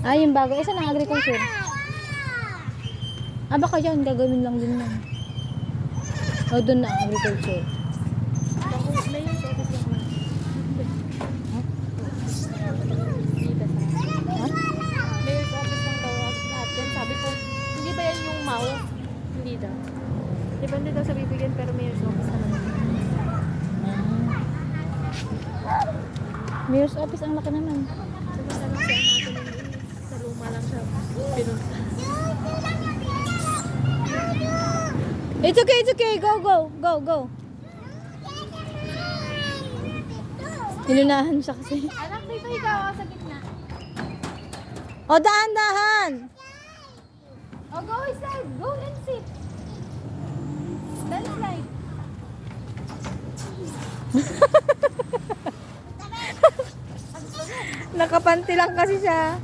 Ah, yung bago. Isa ng agriculture. Ah, baka dyan. Gagawin lang din yan. O, doon na agriculture. Mayor's office lang daw lahat yan. Sabi ko, hindi ba yan yung MAU? Hindi daw. Depende daw sa bibigyan pero mayor's office naman. Mayor's office ang laki naman. Sabi sa lang siya natin sa luma lang siya pinunta. It's okay, it's okay. Go, go, go, go. Inunahan siya kasi. Anak, dito ikaw sa gitna. O, dahan-dahan. Oh, go inside. Go and sit. Then slide. Nakapanti lang kasi siya.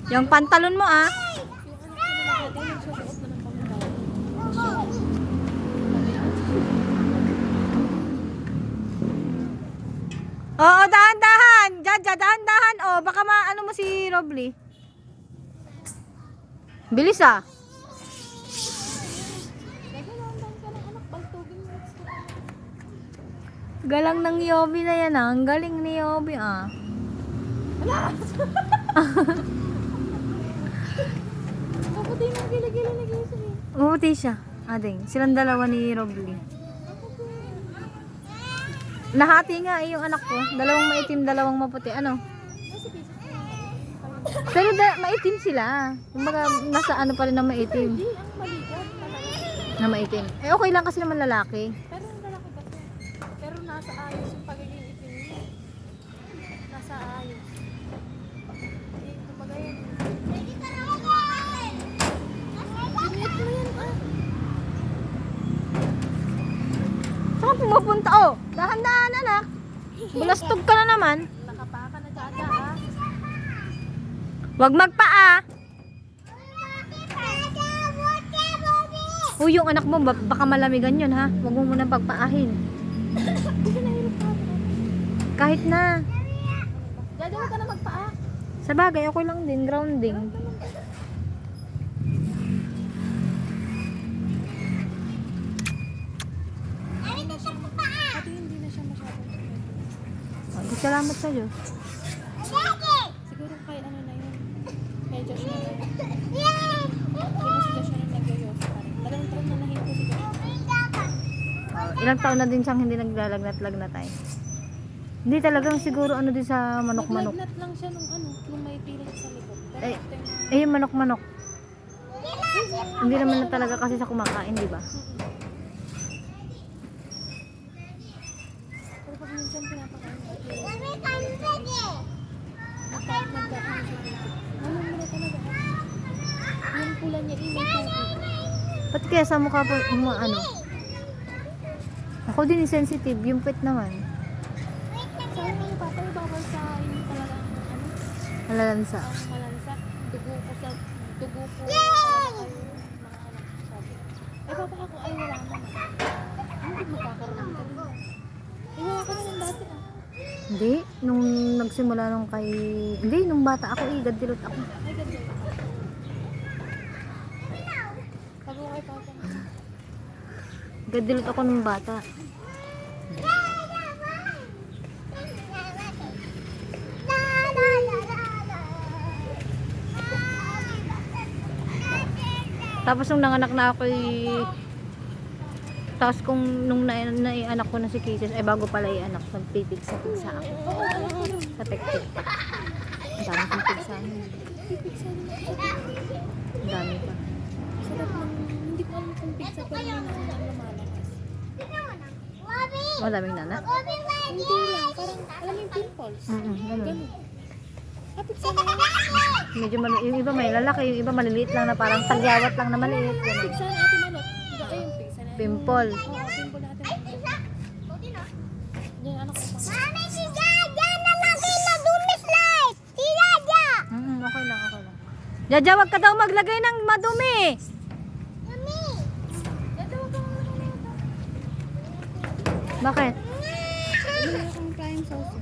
Yung pantalon mo ah. Oo, dahan-dahan. Jaja, dahan-dahan. Oh, baka maano mo si Robly. Bilis ah. Galang ng Yobi na yan ah. Ang galing ni Yobi ah. Maputi na gila-gila na gila siya. Umuti siya. Ading, silang dalawa ni Robly. Nahati nga yung anak ko. Dalawang maitim, dalawang maputi. Ano? Pero maitim sila. Kumbaga, nasa ano pa rin na maitim. Hindi, ang maligat talaga. Na maitim. Eh, okay lang kasi naman lalaki. Pero ang lalaki kasi. Pero nasa ayos yung pagiging itim niya. Nasa ayos. Hindi, kumbaga yan. Limit mo yan ah. Saan pumupunta? Oh, dahan-dahan anak. Bulastog ka na naman. Nakapaka na dada ah. Huwag magpaa. Uy, yung anak mo, baka malamigan yun ha. Huwag mo munang pagpaahin. Hindi ka nahirap ka. Kahit na. Dada, huwag ka na magpaa. Sa bagay, okay lang din. Grounding. Pati hindi na siya masyadong Oh, salamat sa Diyos. siguro kay ano na yun. Kay Josh na yun. Hindi na si Josh na nag-yoyosa pa rin. Dalawang taon na nahinto si Josh. Ilang taon na din siyang hindi naglalagnat-lagnat ay. Hindi talagang siguro ano din sa manok-manok. Naglagnat lang siya nung may piling sa likod. Pero Eh, after na, eh yung manok-manok. Hindi naman na talaga kasi sa kumakain, di ba? pero pag minsan pinapakain ko, nagkaan siya dito. Ano mo na talaga? Yung pula niya, imay ko. Ba't kaya sa mukha po ano? Ako din sensitive, yung pet naman. Sa ano patay, bawal sa yung talagang Malalansa. ang malansa. Dugo ko sa dugo ko. Talaga kayo mga anak sabi. Eh papa ako ay wala naman. Hindi magkakaroon ka rin. Eh wala ka naman dati ah. Hindi, nung nagsimula nung kay... Hindi, nung bata ako gadilot ako. Ay ganda. Sabi ko kay papa. Gadilot ako nung bata. Tapos nung nanganak na ako tapos kung nung naianak ko na si Kisses ay bago pala ianak nagpipigsa-pigsa ako sa tek-tek. Ang dami kong pigsa. Ang dami pa. Sarap ng hindi ko alam kung pizza pero may nanang lumalakas. Madaming nanak. Hindi lang, parang alam mo yung pimples. Ganun. Ganun. Ah, pizza na yan. Medyo yung iba may lalaki, yung iba maliliit lang na parang tagyawat lang na maliit. Ganun. Pizza na ate Manot. Ay, yung pizza na. Pimple. Oo, pimple na ate Manot. Yan, anak ko pa. Okay lang, okay lang. Jaja, wag ka daw maglagay ng madumi. Dada, huwag kang Bakit? Bumili ako ng flying saucer.